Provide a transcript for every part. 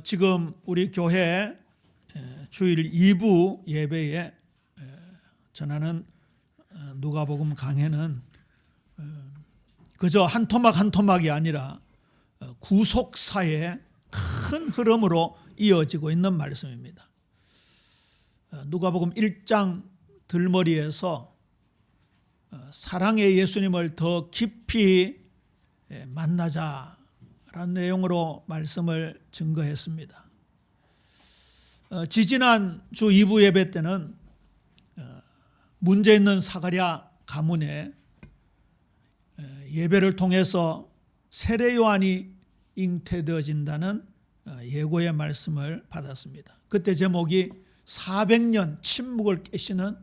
지금 우리 교회 주일 2부 예배에 전하는 누가복음 강해는 그저 한 토막 한 토막이 아니라 구속사의 큰 흐름으로 이어지고 있는 말씀입니다. 누가복음 1장 들머리에서 사랑의 예수님을 더 깊이 만나자라는 내용으로 말씀을 증거했습니다. 지지난 주 2부 예배 때는 문제 있는 사가랴 가문에 예배를 통해서 세례 요한이 잉태되어진다는 예고의 말씀을 받았습니다. 그때 제목이 400년 침묵을 깨시는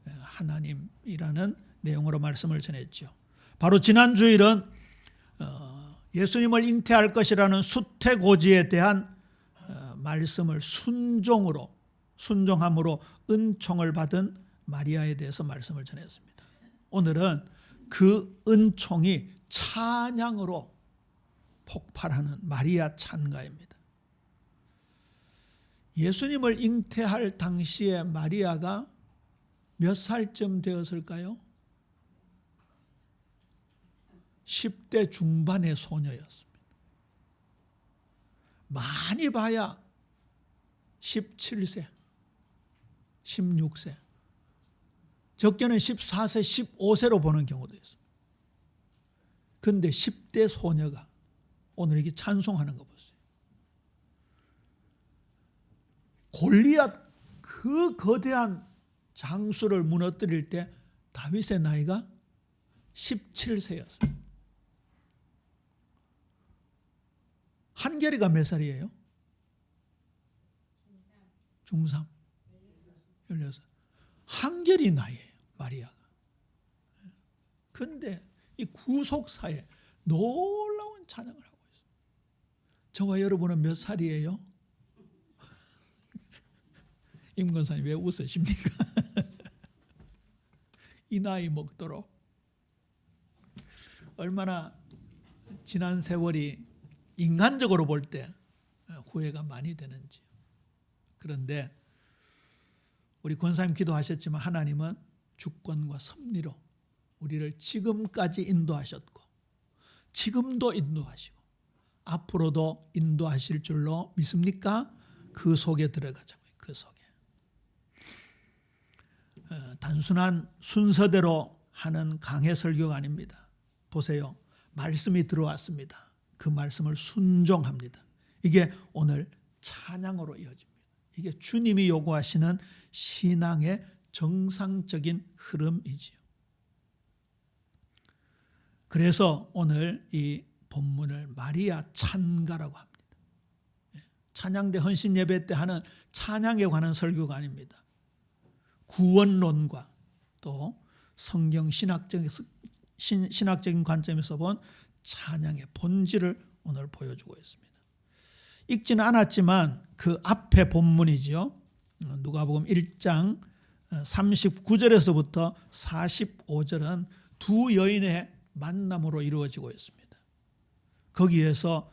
하나님이라는 내용으로 말씀을 전했죠. 바로 지난 주일은 예수님을 잉태할 것이라는 수태고지에 대한 말씀을 순종함으로 은총을 받은 마리아에 대해서 말씀을 전했습니다. 오늘은 그 은총이 찬양으로 폭발하는 마리아 찬가입니다. 예수님을 잉태할 당시에 마리아가 몇 살쯤 되었을까요? 10대 중반의 소녀였습니다. 많이 봐야 17세, 16세, 적게는 14세, 15세로 보는 경우도 있습니다. 그런데 10대 소녀가 오늘 이렇게 찬송하는 거 보세요. 골리앗 그 거대한 장수를 무너뜨릴 때 다윗의 나이가 17세였습니다. 한결이가 몇 살이에요? 중3. 16. 한결이 나이에요, 마리아가. 그런데 이 구속사에 놀라운 찬양을 하고 있어요. 저와 여러분은 몇 살이에요? 임 권사님 왜 웃으십니까? 이 나이 먹도록 얼마나 지난 세월이 인간적으로 볼 때 후회가 많이 되는지. 그런데 우리 권사님 기도하셨지만 하나님은 주권과 섭리로 우리를 지금까지 인도하셨고 지금도 인도하시고 앞으로도 인도하실 줄로 믿습니까? 그 속에 들어가자고요. 그 속에. 단순한 순서대로 하는 강해 설교가 아닙니다. 보세요. 말씀이 들어왔습니다. 그 말씀을 순종합니다. 이게 오늘 찬양으로 이어집니다. 이게 주님이 요구하시는 신앙의 정상적인 흐름이지요. 그래서 오늘 이 본문을 마리아 찬가라고 합니다. 찬양대 헌신 예배 때 하는 찬양에 관한 설교가 아닙니다. 구원론과 또 성경 신학적인 관점에서 본 찬양의 본질을 오늘 보여주고 있습니다. 읽지는 않았지만 그 앞에 본문이죠. 누가복음 1장 39절에서부터 45절은 두 여인의 만남으로 이루어지고 있습니다. 거기에서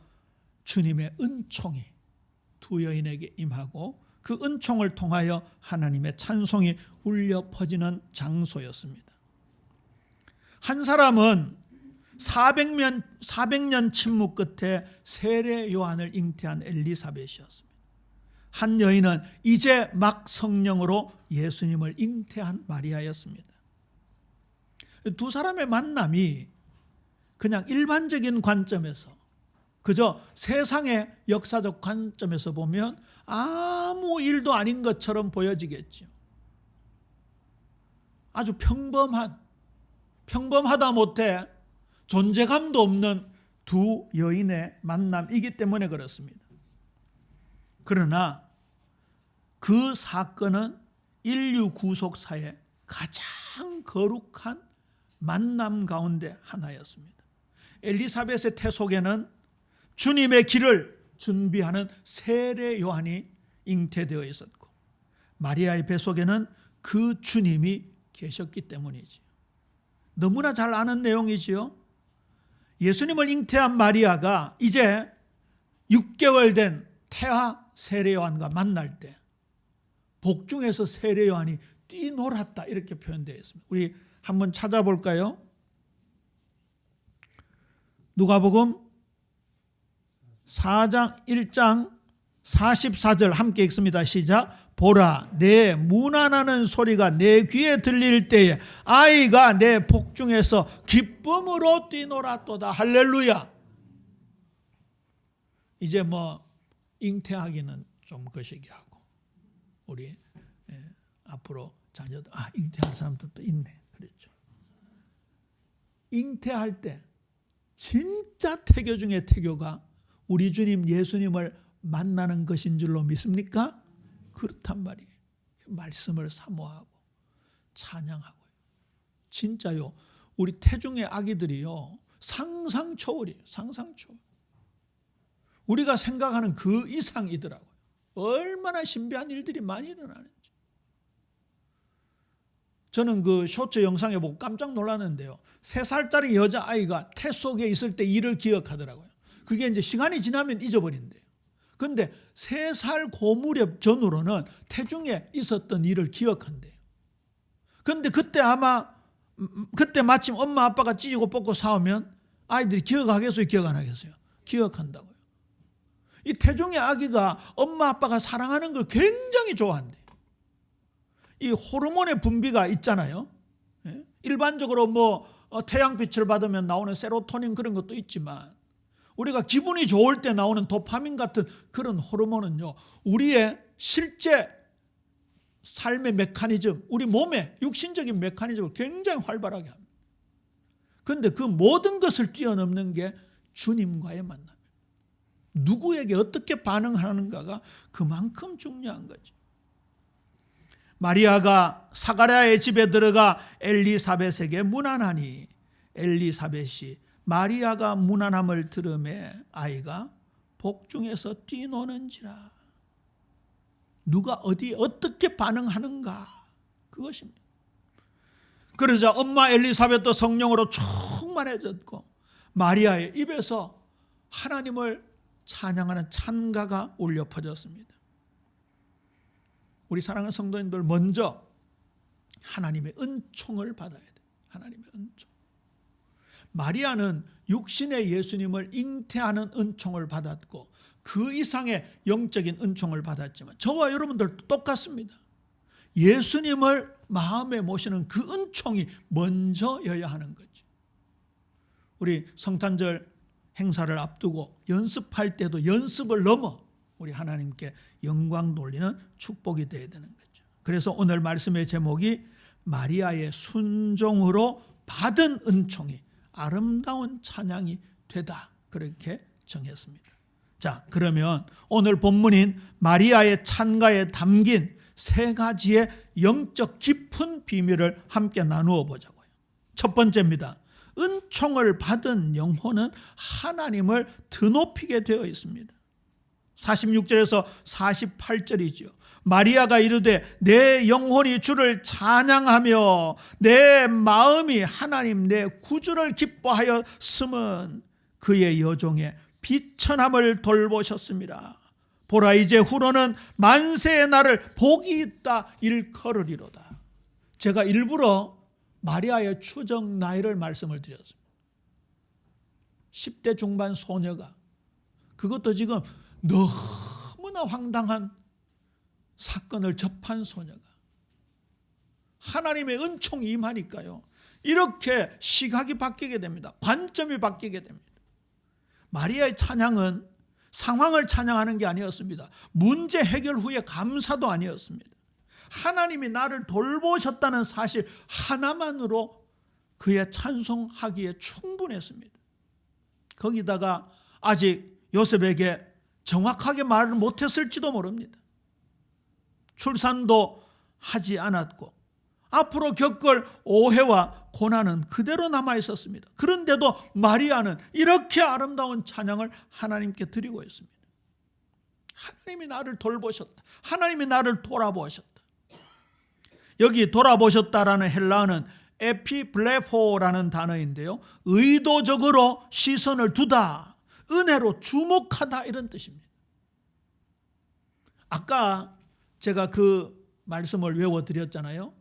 주님의 은총이 두 여인에게 임하고 그 은총을 통하여 하나님의 찬송이 울려 퍼지는 장소였습니다. 한 사람은 400년 침묵 끝에 세례 요한을 잉태한 엘리사벳이었습니다. 한 여인은 이제 막 성령으로 예수님을 잉태한 마리아였습니다. 두 사람의 만남이 그냥 일반적인 관점에서 그저 세상의 역사적 관점에서 보면 아무 일도 아닌 것처럼 보여지겠죠. 아주 평범하다 못해 존재감도 없는 두 여인의 만남이기 때문에 그렇습니다. 그러나 그 사건은 인류 구속사의 가장 거룩한 만남 가운데 하나였습니다. 엘리사벳의 태속에는 주님의 길을 준비하는 세례 요한이 잉태되어 있었고 마리아의 뱃속에는 그 주님이 계셨기 때문이지요. 너무나 잘 아는 내용이지요. 예수님을 잉태한 마리아가 이제 6개월 된 태아 세례요한과 만날 때 복중에서 세례요한이 뛰놀았다 이렇게 표현되어 있습니다. 우리 한번 찾아볼까요? 누가복음 4장 1장 44절 함께 읽습니다. 시작. 보라, 내 문안하는 소리가 내 귀에 들릴 때에 아이가 내 복중에서 기쁨으로 뛰놀았도다. 할렐루야. 이제 뭐 잉태하기는 좀 거시기 하고 우리 앞으로 자녀들 잉태할 사람들도 있네. 그렇죠. 잉태할 때 진짜 태교 중에 태교가 우리 주님 예수님을 만나는 것인 줄로 믿습니까? 그렇단 말이에요. 말씀을 사모하고 찬양하고요. 진짜요. 우리 태중의 아기들이요. 상상 초월이에요. 상상 초월. 우리가 생각하는 그 이상이더라고요. 얼마나 신비한 일들이 많이 일어나는지. 저는 그 쇼츠 영상에 보고 깜짝 놀랐는데요. 3살짜리 여자아이가 태 속에 있을 때 일을 기억하더라고요. 그게 이제 시간이 지나면 잊어버린대요. 그런데 3살 고무렵 전후로는 태중에 있었던 일을 기억한대요. 그런데 그때 마침 엄마 아빠가 찌고 뽑고 싸우면 아이들이 기억하겠어요? 기억 안 하겠어요? 기억한다고요. 이 태중의 아기가 엄마 아빠가 사랑하는 걸 굉장히 좋아한대요. 이 호르몬의 분비가 있잖아요. 일반적으로 뭐 태양빛을 받으면 나오는 세로토닌 그런 것도 있지만 우리가 기분이 좋을 때 나오는 도파민 같은 그런 호르몬은요, 우리의 실제 삶의 메커니즘, 우리 몸의 육신적인 메커니즘을 굉장히 활발하게 합니다. 그런데 그 모든 것을 뛰어넘는 게 주님과의 만남입니다. 누구에게 어떻게 반응하는가가 그만큼 중요한 거죠. 마리아가 사가랴의 집에 들어가 엘리사벳에게 문안하니 엘리사벳이 마리아가 문안함을 들음에 아이가 복중에서 뛰노는지라. 누가 어떻게 반응하는가 그것입니다. 그러자 엄마 엘리사벳도 성령으로 충만해졌고 마리아의 입에서 하나님을 찬양하는 찬가가 울려 퍼졌습니다. 우리 사랑하는 성도님들, 먼저 하나님의 은총을 받아야 돼요. 하나님의 은총. 마리아는 육신의 예수님을 잉태하는 은총을 받았고 그 이상의 영적인 은총을 받았지만 저와 여러분들도 똑같습니다. 예수님을 마음에 모시는 그 은총이 먼저여야 하는 거죠. 우리 성탄절 행사를 앞두고 연습할 때도 연습을 넘어 우리 하나님께 영광 돌리는 축복이 되어야 되는 거죠. 그래서 오늘 말씀의 제목이 마리아의 순종으로 받은 은총이 아름다운 찬양이 되다, 그렇게 정했습니다. 자, 그러면 오늘 본문인 마리아의 찬가에 담긴 3가지의 영적 깊은 비밀을 함께 나누어 보자고요. 첫 번째입니다. 은총을 받은 영혼은 하나님을 드높이게 되어 있습니다. 46절에서 48절이지요. 마리아가 이르되 내 영혼이 주를 찬양하며 내 마음이 하나님 내 구주를 기뻐하여 숨은 그의 여종의 비천함을 돌보셨습니다. 보라, 이제 후로는 만세의 날을 복이 있다 일컬으리로다. 제가 일부러 마리아의 추정 나이를 말씀을 드렸습니다. 10대 중반 소녀가, 그것도 지금 너무나 황당한 사건을 접한 소녀가 하나님의 은총이 임하니까요, 이렇게 시각이 바뀌게 됩니다. 관점이 바뀌게 됩니다. 마리아의 찬양은 상황을 찬양하는 게 아니었습니다. 문제 해결 후에 감사도 아니었습니다. 하나님이 나를 돌보셨다는 사실 하나만으로 그의 찬송하기에 충분했습니다. 거기다가 아직 요셉에게 정확하게 말을 못했을지도 모릅니다. 출산도 하지 않았고 앞으로 겪을 오해와 고난은 그대로 남아 있었습니다. 그런데도 마리아는 이렇게 아름다운 찬양을 하나님께 드리고 있습니다. 하나님이 나를 돌보셨다. 하나님이 나를 돌아보셨다. 여기 돌아보셨다라는 헬라어는 에피블레포라는 단어인데요, 의도적으로 시선을 두다, 은혜로 주목하다, 이런 뜻입니다. 아까 제가 그 말씀을 외워드렸잖아요.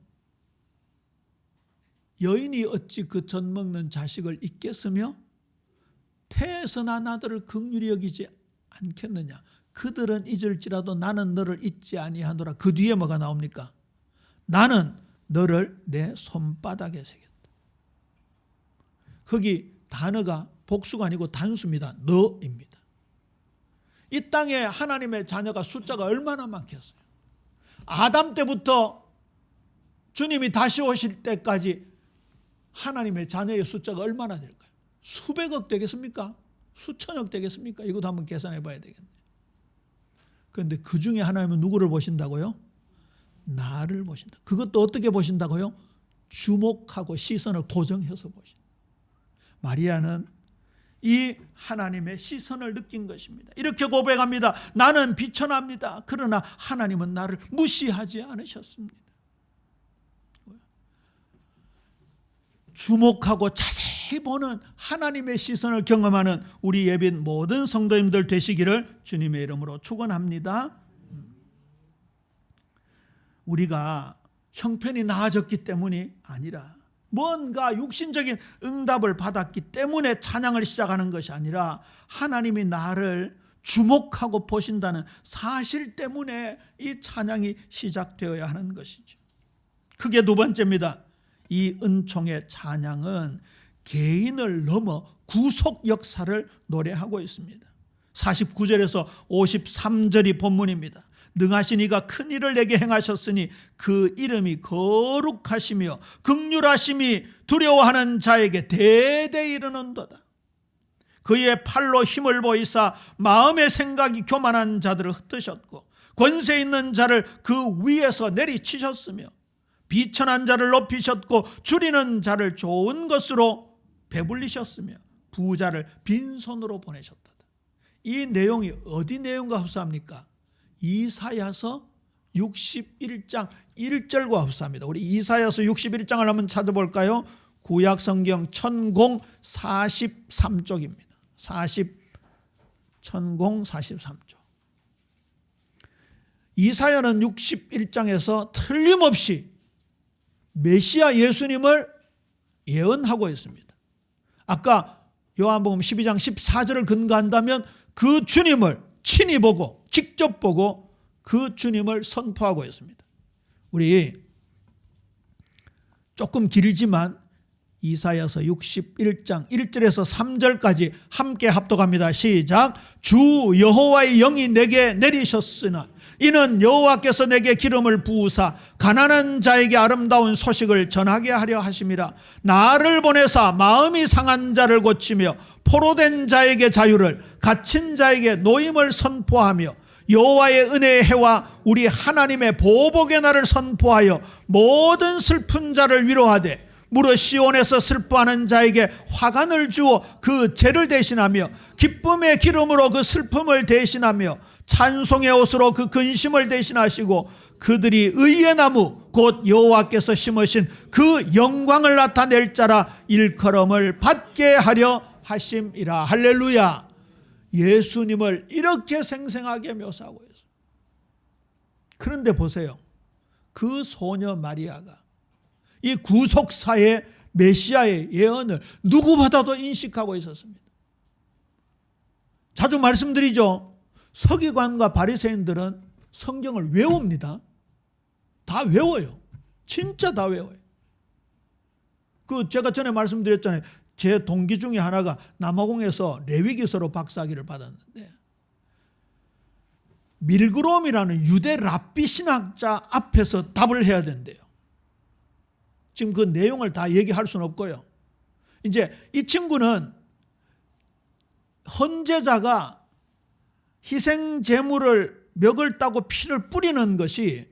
여인이 어찌 그 젖 먹는 자식을 잊겠으며 태에서 난 아들을 긍휼히 여기지 않겠느냐. 그들은 잊을지라도 나는 너를 잊지 아니하노라. 그 뒤에 뭐가 나옵니까? 나는 너를 내 손바닥에 새겼다. 거기 단어가 복수가 아니고 단수입니다. 너입니다. 이 땅에 하나님의 자녀가 숫자가 얼마나 많겠어요. 아담 때부터 주님이 다시 오실 때까지 하나님의 자녀의 숫자가 얼마나 될까요? 수백억 되겠습니까? 수천억 되겠습니까? 이것도 한번 계산해 봐야 되겠네요. 그런데 그 중에 하나님은 누구를 보신다고요? 나를 보신다. 그것도 어떻게 보신다고요? 주목하고 시선을 고정해서 보신다. 마리아는 이 하나님의 시선을 느낀 것입니다. 이렇게 고백합니다. 나는 비천합니다. 그러나 하나님은 나를 무시하지 않으셨습니다. 주목하고 자세히 보는 하나님의 시선을 경험하는 우리 예빈 모든 성도님들 되시기를 주님의 이름으로 축원합니다. 우리가 형편이 나아졌기 때문이 아니라 뭔가 육신적인 응답을 받았기 때문에 찬양을 시작하는 것이 아니라 하나님이 나를 주목하고 보신다는 사실 때문에 이 찬양이 시작되어야 하는 것이죠. 그게 두 번째입니다. 이 은총의 찬양은 개인을 넘어 구속 역사를 노래하고 있습니다. 49절에서 53절이 본문입니다. 능하신 이가 큰 일을 내게 행하셨으니 그 이름이 거룩하시며 긍휼하심이 두려워하는 자에게 대대히 이르는도다. 그의 팔로 힘을 보이사 마음의 생각이 교만한 자들을 흩으셨고 권세 있는 자를 그 위에서 내리치셨으며 비천한 자를 높이셨고 줄이는 자를 좋은 것으로 배불리셨으며 부자를 빈손으로 보내셨다. 이 내용이 어디 내용과 흡사합니까? 이사야서 61장 1절과 흡사합니다. 우리 이사야서 61장을 한번 찾아볼까요? 구약성경 1043쪽입니다. 1043쪽. 이사야는 61장에서 틀림없이 메시아 예수님을 예언하고 있습니다. 아까 요한복음 12장 14절을 근거한다면 그 주님을 친히 보고 직접 보고 그 주님을 선포하고 있습니다. 우리 조금 길지만 이사야서 61장 1절에서 3절까지 함께 합독합니다. 시작. 주 여호와의 영이 내게 내리셨으나 이는 여호와께서 내게 기름을 부으사 가난한 자에게 아름다운 소식을 전하게 하려 하심이라. 나를 보내사 마음이 상한 자를 고치며 포로된 자에게 자유를 갇힌 자에게 노임을 선포하며 여호와의 은혜의 해와 우리 하나님의 보복의 날을 선포하여 모든 슬픈 자를 위로하되 무릇 시온에서 슬퍼하는 자에게 화관을 주어 그 죄를 대신하며 기쁨의 기름으로 그 슬픔을 대신하며 찬송의 옷으로 그 근심을 대신하시고 그들이 의의 나무 곧 여호와께서 심으신 그 영광을 나타낼 자라 일컬음을 받게 하려 하심이라. 할렐루야. 예수님을 이렇게 생생하게 묘사하고 있어요. 그런데 보세요. 그 소녀 마리아가 이 구속사의 메시아의 예언을 누구보다도 인식하고 있었습니다. 자주 말씀드리죠. 서기관과 바리새인들은 성경을 외웁니다. 다 외워요. 진짜 다 외워요. 제가 전에 말씀드렸잖아요. 제 동기 중에 하나가 남아공에서 레위기서로 박사학위를 받았는데 밀그롬이라는 유대 랍비 신학자 앞에서 답을 해야 된대요. 지금 그 내용을 다 얘기할 수는 없고요. 이제 이 친구는 헌제자가 희생 제물을 멱을 따고 피를 뿌리는 것이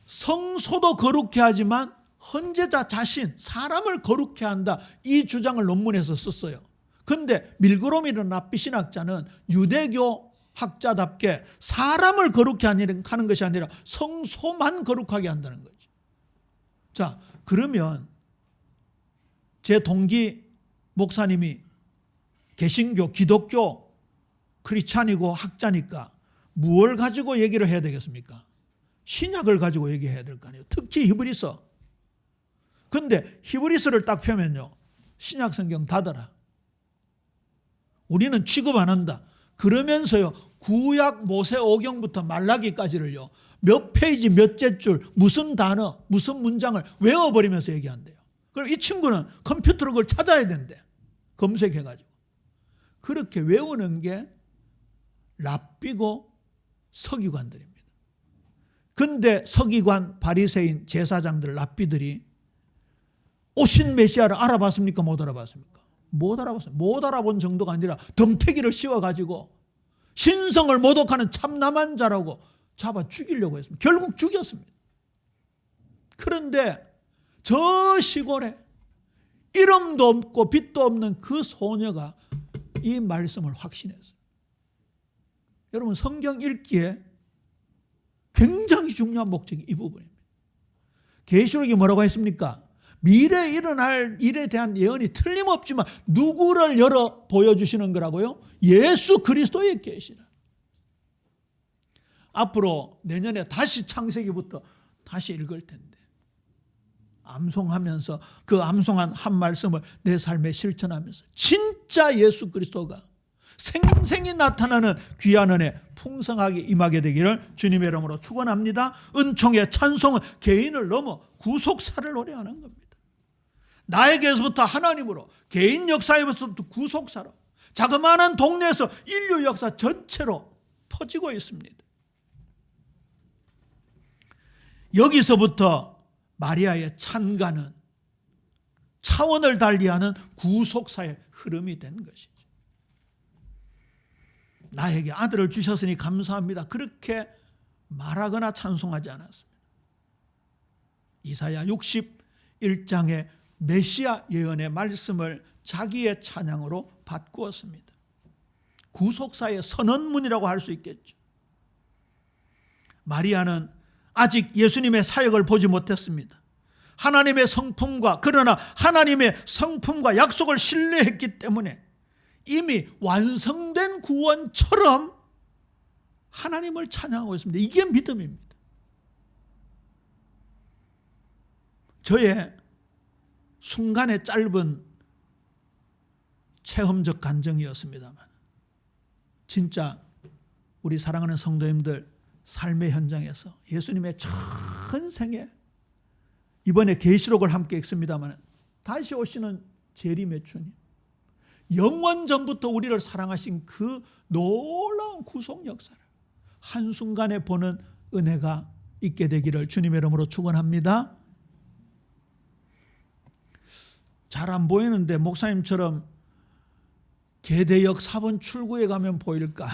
성소도 거룩해 하지만 헌제자 자신, 사람을 거룩해 한다. 이 주장을 논문에서 썼어요. 그런데 밀그롬이라는 랍비 신학자는 유대교 학자답게 사람을 거룩해 하는 것이 아니라 성소만 거룩하게 한다는 거죠. 자, 그러면 제 동기 목사님이 개신교, 기독교, 크리스찬이고 학자니까 무엇을 가지고 얘기를 해야 되겠습니까? 신약을 가지고 얘기해야 될 거 아니에요. 특히 히브리서. 근데 히브리서를 딱 펴면요, 신약 성경 닫아라. 우리는 취급 안 한다. 그러면서요, 구약 모세오경부터 말라기까지를요, 몇 페이지 몇째 줄 무슨 단어 무슨 문장을 외워버리면서 얘기한대요. 그럼 이 친구는 컴퓨터로 그걸 찾아야 된대. 검색해가지고. 그렇게 외우는 게 랍비고 서기관들입니다. 근데 서기관, 바리새인, 제사장들, 랍비들이 오신 메시아를 알아봤습니까? 못 알아봤습니까? 못 알아봤어요. 못 알아본 정도가 아니라 덤태기를 씌워가지고 신성을 모독하는 참남한 자라고 잡아 죽이려고 했습니다. 결국 죽였습니다. 그런데 저 시골에 이름도 없고 빛도 없는 그 소녀가 이 말씀을 확신했어요. 여러분, 성경 읽기에 굉장히 중요한 목적이 이 부분입니다. 계시록이 뭐라고 했습니까? 미래에 일어날 일에 대한 예언이 틀림없지만 누구를 열어 보여주시는 거라고요? 예수 그리스도의 계시라. 앞으로 내년에 다시 창세기부터 다시 읽을 텐데 암송하면서 그 암송한 한 말씀을 내 삶에 실천하면서 진짜 예수 그리스도가 생생히 나타나는 귀한 은혜 풍성하게 임하게 되기를 주님의 이름으로 축원합니다. 은총의 찬송은 개인을 넘어 구속사를 노래하는 겁니다. 나에게서부터 하나님으로, 개인 역사에서부터 구속사로, 자그마한 동네에서 인류 역사 전체로 퍼지고 있습니다. 여기서부터 마리아의 찬가는 차원을 달리하는 구속사의 흐름이 된 것이죠. 나에게 아들을 주셨으니 감사합니다. 그렇게 말하거나 찬송하지 않았습니다. 이사야 61장의 메시아 예언의 말씀을 자기의 찬양으로 바꾸었습니다. 구속사의 선언문이라고 할 수 있겠죠. 마리아는 아직 예수님의 사역을 보지 못했습니다. 하나님의 성품과, 그러나 하나님의 성품과 약속을 신뢰했기 때문에 이미 완성된 구원처럼 하나님을 찬양하고 있습니다. 이게 믿음입니다. 저의 순간의 짧은 체험적 간증이었습니다만 진짜 우리 사랑하는 성도님들 삶의 현장에서 예수님의 전생에 이번에 계시록을 함께 읽습니다만 다시 오시는 재림의 주님, 영원 전부터 우리를 사랑하신 그 놀라운 구속 역사를 한순간에 보는 은혜가 있게 되기를 주님의 이름으로 축원합니다. 잘 안 보이는데 목사님처럼 계대역 4번 출구에 가면 보일까?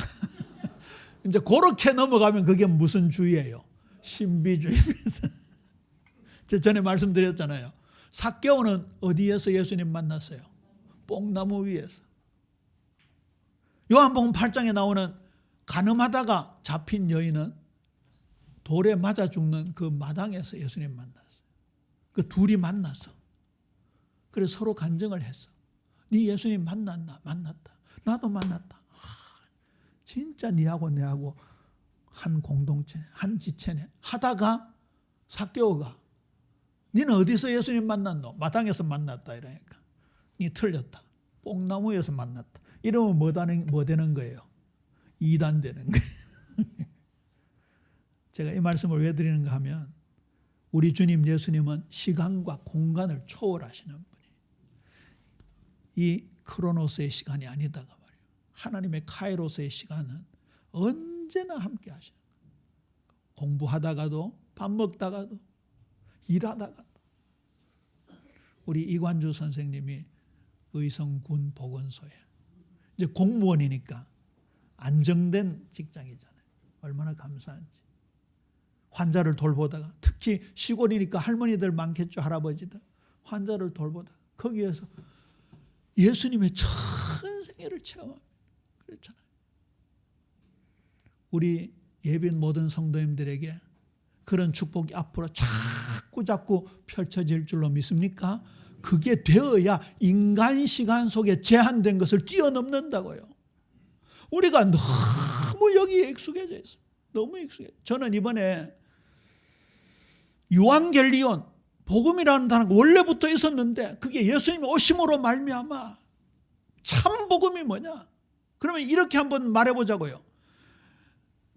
이제 그렇게 넘어가면 그게 무슨 주의예요? 신비주의입니다. 제가 전에 말씀드렸잖아요. 삭개오는 어디에서 예수님 만났어요? 뽕나무 위에서. 요한복음 8장에 나오는 간음하다가 잡힌 여인은 돌에 맞아 죽는 그 마당에서 예수님 만났어요. 그 둘이 만났어. 그래서 서로 간증을 했어. 네 예수님 만났나? 만났다. 나도 만났다. 진짜 네하고 내하고 한 공동체네, 한 지체네 하다가 삭개오가 너는 어디서 예수님 만났노? 마당에서 만났다 이러니까 네 틀렸다. 뽕나무에서 만났다. 이러면 뭐 되는 거예요? 이단 되는 거예요. 제가 이 말씀을 왜 드리는가 하면 우리 주님 예수님은 시간과 공간을 초월하시는 분이에요. 이 크로노스의 시간이 아니다가 말이에요. 하나님의 카이로스의 시간은 언제나 함께 하시는 거예요. 공부하다가도 밥 먹다가도 일하다가도. 우리 이관주 선생님이 의성군 보건소에 이제 공무원이니까 안정된 직장이잖아요. 얼마나 감사한지. 환자를 돌보다가 특히 시골이니까 할머니들 많겠죠. 할아버지들. 환자를 돌보다가 거기에서 예수님의 전생애를 체험합니다. 그렇잖아요. 우리 예빈 모든 성도님들에게 그런 축복이 앞으로 자꾸 펼쳐질 줄로 믿습니까? 그게 되어야 인간 시간 속에 제한된 것을 뛰어넘는다고요. 우리가 너무 너무 여기에 익숙해져 있어요. 너무 익숙해. 저는 이번에 유앙겔리온, 복음이라는 단어가 원래부터 있었는데 그게 예수님의 오심으로 말미암아 참 복음이 뭐냐? 그러면 이렇게 한번 말해보자고요.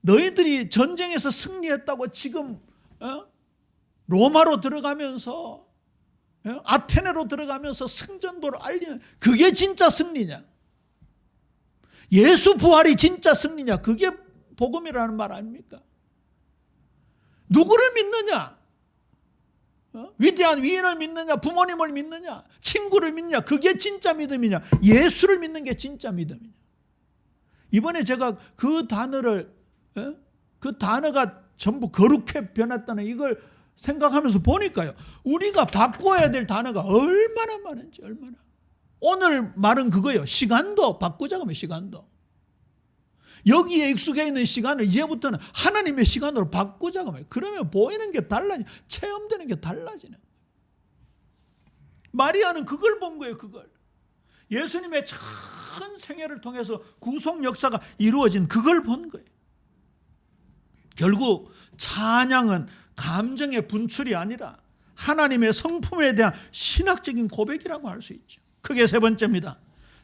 너희들이 전쟁에서 승리했다고 지금 로마로 들어가면서 아테네로 들어가면서 승전도를 알리는 그게 진짜 승리냐? 예수 부활이 진짜 승리냐? 그게 복음이라는 말 아닙니까? 누구를 믿느냐? 위대한 위인을 믿느냐? 부모님을 믿느냐? 친구를 믿느냐? 그게 진짜 믿음이냐? 예수를 믿는 게 진짜 믿음이냐? 이번에 제가 그 단어를 그 단어가 전부 거룩해 변했다는 이걸 생각하면서 보니까요, 우리가 바꿔야 될 단어가 얼마나 많은지. 얼마나. 오늘 말은 그거예요. 시간도 바꾸자고 하면 시간도. 여기에 익숙해 있는 시간을 이제부터는 하나님의 시간으로 바꾸자고 하면, 그러면 보이는 게 달라지고 체험되는 게 달라지는 거예요. 마리아는 그걸 본 거예요. 그걸. 예수님의 큰 생애를 통해서 구속 역사가 이루어진 그걸 본 거예요. 결국 찬양은 감정의 분출이 아니라 하나님의 성품에 대한 신학적인 고백이라고 할 수 있죠. 크게 세 번째입니다.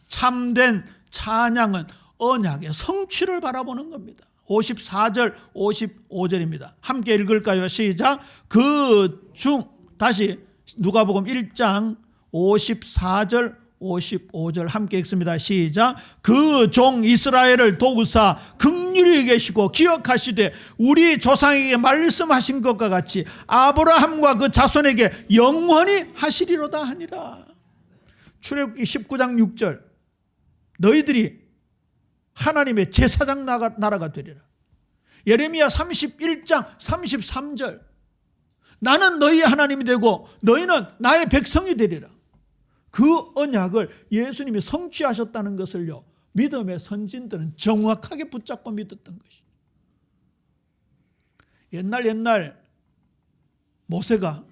참된 찬양은 언약의 성취를 바라보는 겁니다. 54절 55절입니다. 함께 읽을까요? 시작. 다시 누가복음 1장 54절 55절 함께 읽습니다. 시작. 그 종 이스라엘을 도우사 긍휼히 계시고 기억하시되 우리 조상에게 말씀하신 것과 같이 아브라함과 그 자손에게 영원히 하시리로다 하니라. 출애굽기 19장 6절 너희들이 하나님의 제사장 나라가 되리라. 예레미야 31장 33절 나는 너희의 하나님이 되고 너희는 나의 백성이 되리라. 그 언약을 예수님이 성취하셨다는 것을요, 믿음의 선진들은 정확하게 붙잡고 믿었던 것이. 옛날 모세가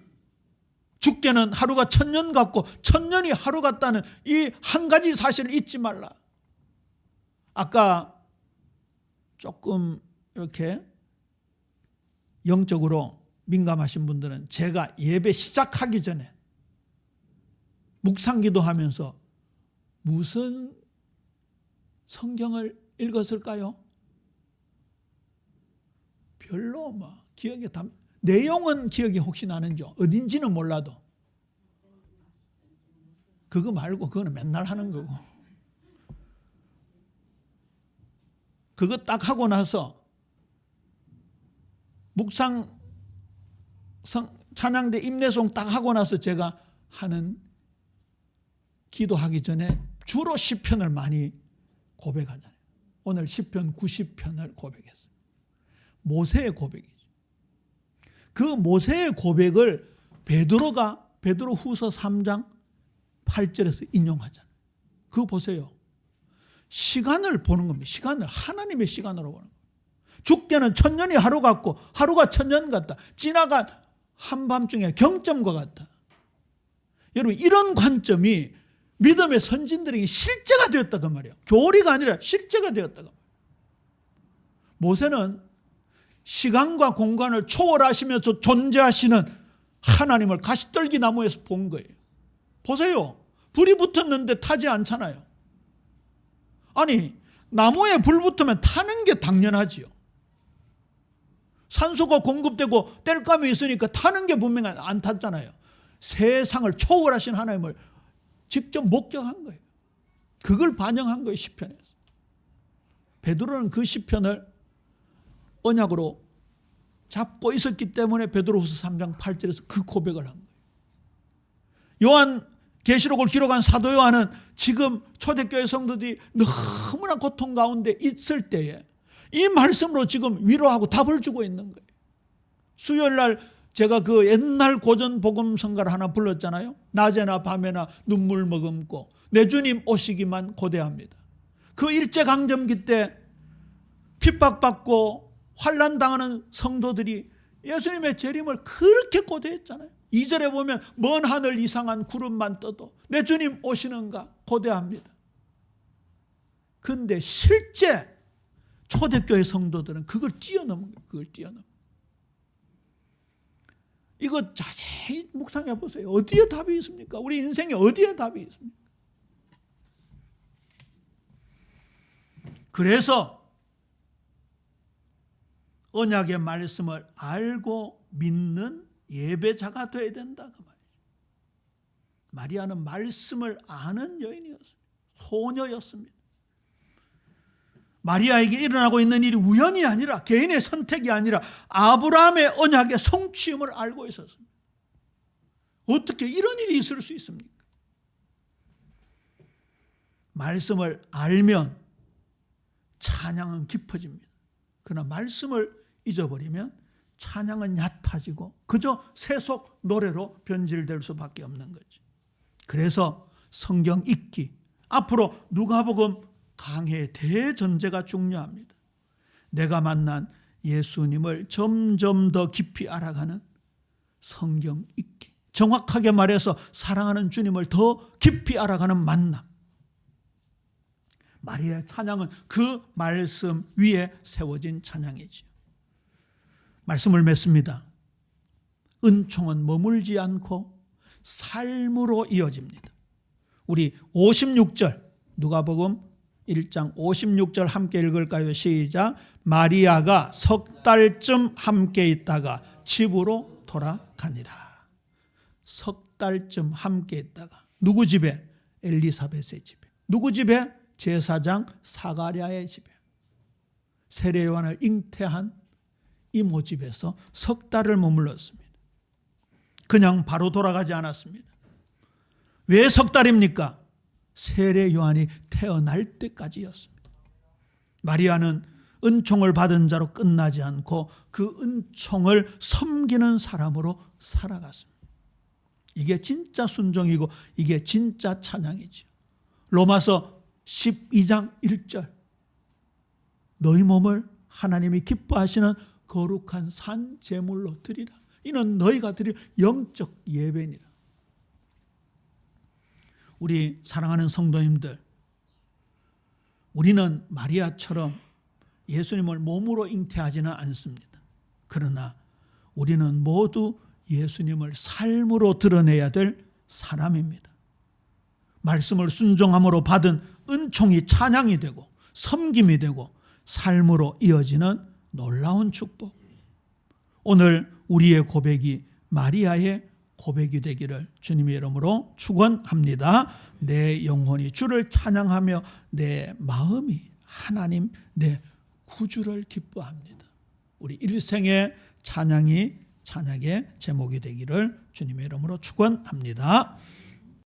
죽게는 하루가 1000년 같고 1000년이 하루 같다는 이 한 가지 사실을 잊지 말라. 아까 조금 이렇게 영적으로 민감하신 분들은 제가 예배 시작하기 전에 묵상기도 하면서 무슨 성경을 읽었을까요? 별로 기억에 내용은 기억이 혹시 나는죠? 어딘지는 몰라도. 그거 말고 그거는 맨날 하는 거고. 그거 딱 하고 나서 묵상 찬양대 임내송 딱 하고 나서 제가 하는 기도하기 전에 주로 시편을 많이 고백하잖아요. 오늘 시편 90편을 고백했어요. 모세의 고백이죠. 그 모세의 고백을 베드로 후서 3장 8절에서 인용하잖아요. 그거 보세요. 시간을 보는 겁니다. 시간을 하나님의 시간으로 보는 거예요. 죽게는 1000년이 하루 같고 하루가 1000년 같다. 지나간 한밤중에 경점과 같다. 여러분, 이런 관점이 믿음의 선진들에게 실제가 되었다고 말이에요. 교리가 아니라 실제가 되었다고 말이에요. 모세는 시간과 공간을 초월하시면서 존재하시는 하나님을 가시떨기 나무에서 본 거예요. 보세요. 불이 붙었는데 타지 않잖아요. 아니, 나무에 불 붙으면 타는 게 당연하지요. 산소가 공급되고 땔감이 있으니까 타는 게 분명히 안 탔잖아요. 세상을 초월하신 하나님을 직접 목격한 거예요. 그걸 반영한 거예요, 시편에서. 베드로는 그 시편을 언약으로 잡고 있었기 때문에 베드로후서 3장 8절에서 그 고백을 한 거예요. 계시록을 기록한 사도 요한은 지금 초대교회 성도들이 너무나 고통 가운데 있을 때에 이 말씀으로 지금 위로하고 답을 주고 있는 거예요. 수요일날 제가 그 옛날 고전 복음 성가를 하나 불렀잖아요. 낮에나 밤에나 눈물 머금고 내 주님 오시기만 고대합니다. 그 일제강점기 때 핍박받고 환난당하는 성도들이 예수님의 재림을 그렇게 고대했잖아요. 2절에 보면 먼 하늘 이상한 구름만 떠도 내 주님 오시는가 고대합니다. 그런데 실제 초대교회 성도들은 그걸 뛰어넘은 거예요. 그걸 뛰어넘은. 이거 자세히 묵상해 보세요. 어디에 답이 있습니까? 우리 인생에 어디에 답이 있습니까? 그래서 언약의 말씀을 알고 믿는 예배자가 되어야 된다 그 말이죠. 마리아는 말씀을 아는 여인이었습니다. 소녀였습니다. 마리아에게 일어나고 있는 일이 우연이 아니라 개인의 선택이 아니라 아브라함의 언약의 성취음을 알고 있었습니다. 어떻게 이런 일이 있을 수 있습니까? 말씀을 알면 찬양은 깊어집니다. 그러나 말씀을 잊어버리면 찬양은 얕아지고 그저 세속 노래로 변질될 수밖에 없는 거죠. 그래서 성경 읽기, 앞으로 누가복음 강해의 대전제가 중요합니다. 내가 만난 예수님을 점점 더 깊이 알아가는 성경 읽기, 정확하게 말해서 사랑하는 주님을 더 깊이 알아가는 만남. 마리아의 찬양은 그 말씀 위에 세워진 찬양이지요. 말씀을 맺습니다. 은총은 머물지 않고 삶으로 이어집니다. 우리 56절 누가복음 1장 56절 함께 읽을까요? 시작. 마리아가 석 달쯤 함께 있다가 집으로 돌아가니라. 석 달쯤 함께 있다가 누구 집에? 엘리사벳의 집에. 누구 집에? 제사장 사가랴의 집에. 세례 요한을 잉태한 이모 집에서 석 달을 머물렀습니다. 그냥 바로 돌아가지 않았습니다. 왜 석 달입니까? 세례 요한이 태어날 때까지였습니다. 마리아는 은총을 받은 자로 끝나지 않고 그 은총을 섬기는 사람으로 살아갔습니다. 이게 진짜 순종이고 이게 진짜 찬양이죠. 로마서 12장 1절 너희 몸을 하나님이 기뻐하시는 거룩한 산 제물로 드리라. 이는 너희가 드릴 영적 예배니라. 우리 사랑하는 성도님들, 우리는 마리아처럼 예수님을 몸으로 잉태하지는 않습니다. 그러나 우리는 모두 예수님을 삶으로 드러내야 될 사람입니다. 말씀을 순종함으로 받은 은총이 찬양이 되고 섬김이 되고 삶으로 이어지는 놀라운 축복. 오늘 우리의 고백이 마리아의 고백이 되기를 주님의 이름으로 축원합니다. 내 영혼이 주를 찬양하며 내 마음이 하나님 내 구주를 기뻐합니다. 우리 일생의 찬양이 찬양의 제목이 되기를 주님의 이름으로 축원합니다.